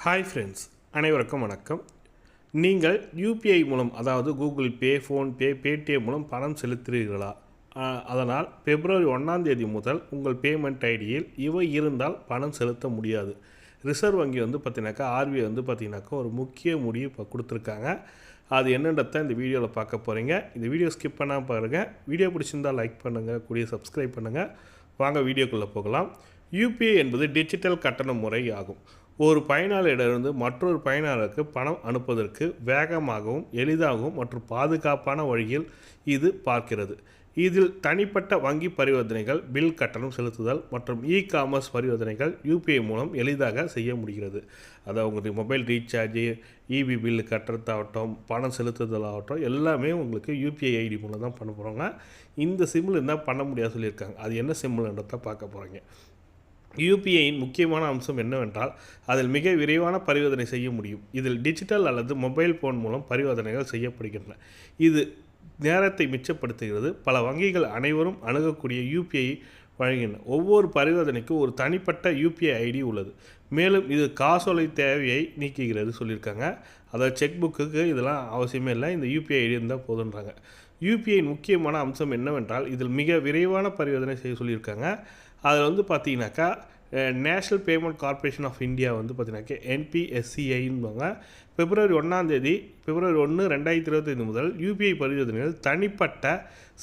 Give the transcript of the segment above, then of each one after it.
Hi friends, அனைவருக்கும் வணக்கம். நீங்கள் யூபிஐ மூலம், அதாவது கூகுள் பே, ஃபோன்பே, பேடிஎம் மூலம் பணம் செலுத்துகிறீர்களா? அதனால் பிப்ரவரி 1 முதல் உங்கள் பேமெண்ட் ஐடியில் இவை இருந்தால் பணம் செலுத்த முடியாது. ரிசர்வ் வங்கி பார்த்தீங்கன்னாக்கா, ஆர்பிஐ பார்த்தீங்கன்னாக்கா ஒரு முக்கிய முடிவு இப்போ கொடுத்துருக்காங்க. அது என்னன்றதை இந்த வீடியோவில் பார்க்க போகிறீங்க. இந்த வீடியோ ஸ்கிப் பண்ணாமல் பாருங்கள். வீடியோ பிடிச்சிருந்தால் லைக் பண்ணுங்கள், கூடிய சப்ஸ்கிரைப் பண்ணுங்கள். வாங்க வீடியோக்குள்ளே போகலாம். யூபிஐ என்பது டிஜிட்டல் கட்டண முறை ஆகும். ஒரு பயனாளரிடமிருந்து மற்றொரு பயனாளருக்கு பணம் அனுப்புவதற்கு வேகமாகவும் எளிதாகவும் மற்றும் பாதுகாப்பான வழியில் இது பார்க்கிறது. இதில் தனிப்பட்ட வங்கி பரிவர்த்தனைகள், பில் கட்டணம் செலுத்துதல் மற்றும் காமர்ஸ் பரிவர்த்தனைகள் யூபிஐ மூலம் எளிதாக செய்ய முடிகிறது. அதாவது உங்களுக்கு மொபைல் ரீசார்ஜ், இபி பில்லு கட்டுறதாகட்டும், பணம் செலுத்துதலாகட்டும், எல்லாமே உங்களுக்கு யூபிஐ ஐடி மூலம் தான் பண்ண போகிறாங்க. இந்த சிம்மில் இருந்தால் பண்ண முடியாது சொல்லியிருக்காங்க. அது என்ன சிம்முன்றதை பார்க்க போகிறீங்க. யூபிஐயின் முக்கியமான அம்சம் என்னவென்றால், அதில் மிக விரைவான பரிவர்த்தனை செய்ய முடியும். இதில் டிஜிட்டல் அல்லது மொபைல் ஃபோன் மூலம் பரிவர்த்தனைகள் செய்யப்படுகின்றன. இது நேரத்தை மிச்சப்படுத்துகிறது. பல வங்கிகள் அனைவரும் அணுகக்கூடிய யூபிஐ வழங்குகின்றன. ஒவ்வொரு பரிவர்த்தனைக்கும் ஒரு தனிப்பட்ட யூபிஐ ஐடி உள்ளது. மேலும் இது காசோலை தேவையை நீக்குகிறது சொல்லியிருக்காங்க. அதாவது செக் புக்குக்கு இதெல்லாம் அவசியமே இல்லை, இந்த யூபிஐ ஐடி இருந்தால் போதுன்றாங்க. யூபிஐயின் முக்கியமான அம்சம் என்னவென்றால், இதில் மிக விரைவான பரிவர்த்தனை செய்ய சொல்லியிருக்காங்க. அதில் பார்த்தீங்கன்னாக்கா national payment corporation of India பார்த்தீங்கன்னாக்கா என்பிஎஸ்சிஐன்னுவாங்க. பிப்ரவரி 1 2025 முதல் யூபிஐ பரிவர்த்தனைகள் தனிப்பட்ட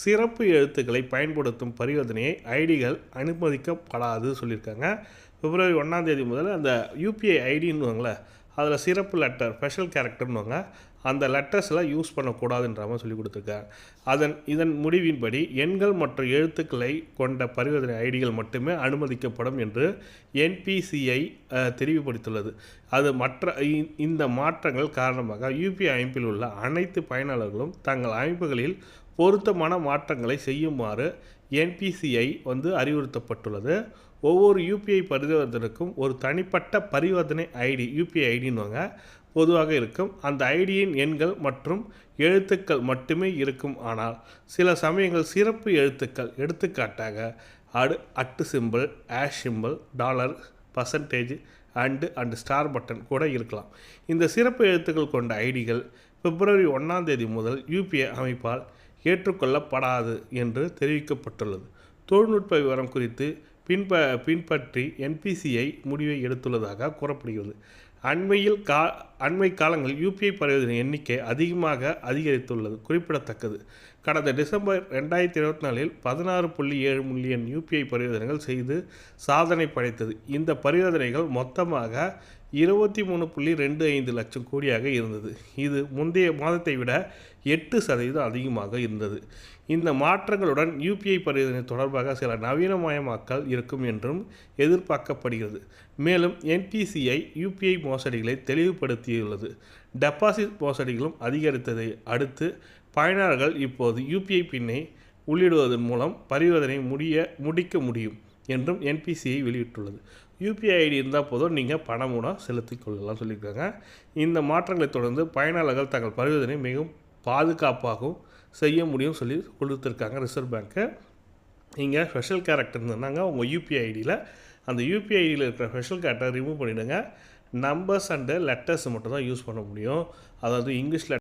சிறப்பு எழுத்துக்களை பயன்படுத்தும் பரிவர்த்தனையை ஐடிகள் அனுமதிக்கப்படாது சொல்லியிருக்காங்க. பிப்ரவரி 1 முதல் அந்த யூபிஐ ஐடின்னுவாங்கள, அதில் சிறப்பு லெட்டர், ஸ்பெஷல் கேரக்டர்னுவாங்க, அந்த லெட்டர்ஸ்லாம் யூஸ் பண்ணக்கூடாதுன்ற மாதிரி சொல்லி கொடுத்துருக்காங்க. இதன் முடிவின்படி எண்கள் மற்றும் எழுத்துக்களை கொண்ட பரிவர்த்தனை ஐடிகள் மட்டுமே அனுமதிக்கப்படும் என்று என்பிசிஐ தெரிவுபடுத்தியுள்ளது. இந்த மாற்றங்கள் காரணமாக யூபிஐ அமைப்பில் உள்ள அனைத்து பயனாளர்களும் தங்கள் அமைப்புகளில் பொருத்தமான மாற்றங்களை செய்யுமாறு என்பிசிஐ அறிவுறுத்தப்பட்டுள்ளது. ஒவ்வொரு யூபிஐ பரிவர்த்தனைக்கும் ஒரு தனிப்பட்ட பரிவர்த்தனை ஐடி, யூபிஐ ஐடின்னுவாங்க, பொதுவாக இருக்கும். அந்த ஐடியின் எண்கள் மற்றும் எழுத்துக்கள் மட்டுமே இருக்கும். ஆனால் சில சமயங்கள் சிறப்பு எழுத்துக்கள், எடுத்துக்காட்டாக at simple, ash simple, dollar, percentage and star button கூட இருக்கலாம். இந்த சிறப்பு எழுத்துக்கள் கொண்ட ஐடிகள் பிப்ரவரி 1 முதல் யூபிஐ அமைப்பால் ஏற்றுக்கொள்ளப்படாது என்று தெரிவிக்கப்பட்டுள்ளது. தொழில்நுட்ப விவரம் குறித்து பின்பற்றி என்பிசிஐ முடிவை எடுத்துள்ளதாக கூறப்படுகிறது. அண்மை காலங்களில் யூபிஐ பரிவர்த்தனை எண்ணிக்கை அதிகரித்துள்ளது குறிப்பிடத்தக்கது. கடந்த டிசம்பர் 2024 16.7 மில்லியன் யூபிஐ பரிவர்த்தனைகள் செய்து சாதனை படைத்தது. இந்த பரிவர்த்தனைகள் மொத்தமாக 23.25 லட்சம் கோடியாக இருந்தது. இது முந்தைய மாதத்தை விட 8% அதிகமாக இருந்தது. இந்த மாற்றங்களுடன் யூபிஐ பரிவர்த்தனை தொடர்பாக சில நவீனமயமாக்கல் இருக்கும் என்றும் எதிர்பார்க்கப்படுகிறது. மேலும் என்பிசிஐ யூபிஐ மோசடிகளை தெளிவுபடுத்தியுள்ளது. டெபாசிட் மோசடிகளும் அதிகரித்ததை அடுத்து பயனர்கள் இப்போது யூபிஐ பின்னை உள்ளிடுவதன் மூலம் பரிவர்த்தனை முடிக்க முடியும் என்றும் என்பிசிஐ வெளியிட்டுள்ளது. யூபிஐ ஐடி இருந்தால் போதும், நீங்கள் பணம் மூலம் செலுத்திக் கொள்ளலாம் சொல்லியிருக்காங்க. இந்த மாற்றங்களை தொடர்ந்து பயனாளர்கள் தங்கள் பரிவர்த்தனை மிகவும் பாதுகாப்பாகவும் செய்ய முடியும் சொல்லி கொடுத்துருக்காங்க ரிசர்வ் பேங்க்கு. நீங்கள் ஸ்பெஷல் கேரக்டர் இருந்ததுனாங்க உங்கள் யூபிஐ ஐடியில், அந்த யூபிஐ ஐடியில் இருக்கிற ஸ்பெஷல் கேரக்டர் ரிமூவ் பண்ணிவிடுங்க. நம்பர்ஸ் அண்டு லெட்டர்ஸ் மட்டும் தான் யூஸ் பண்ண முடியும். அதாவது இங்கிலீஷ்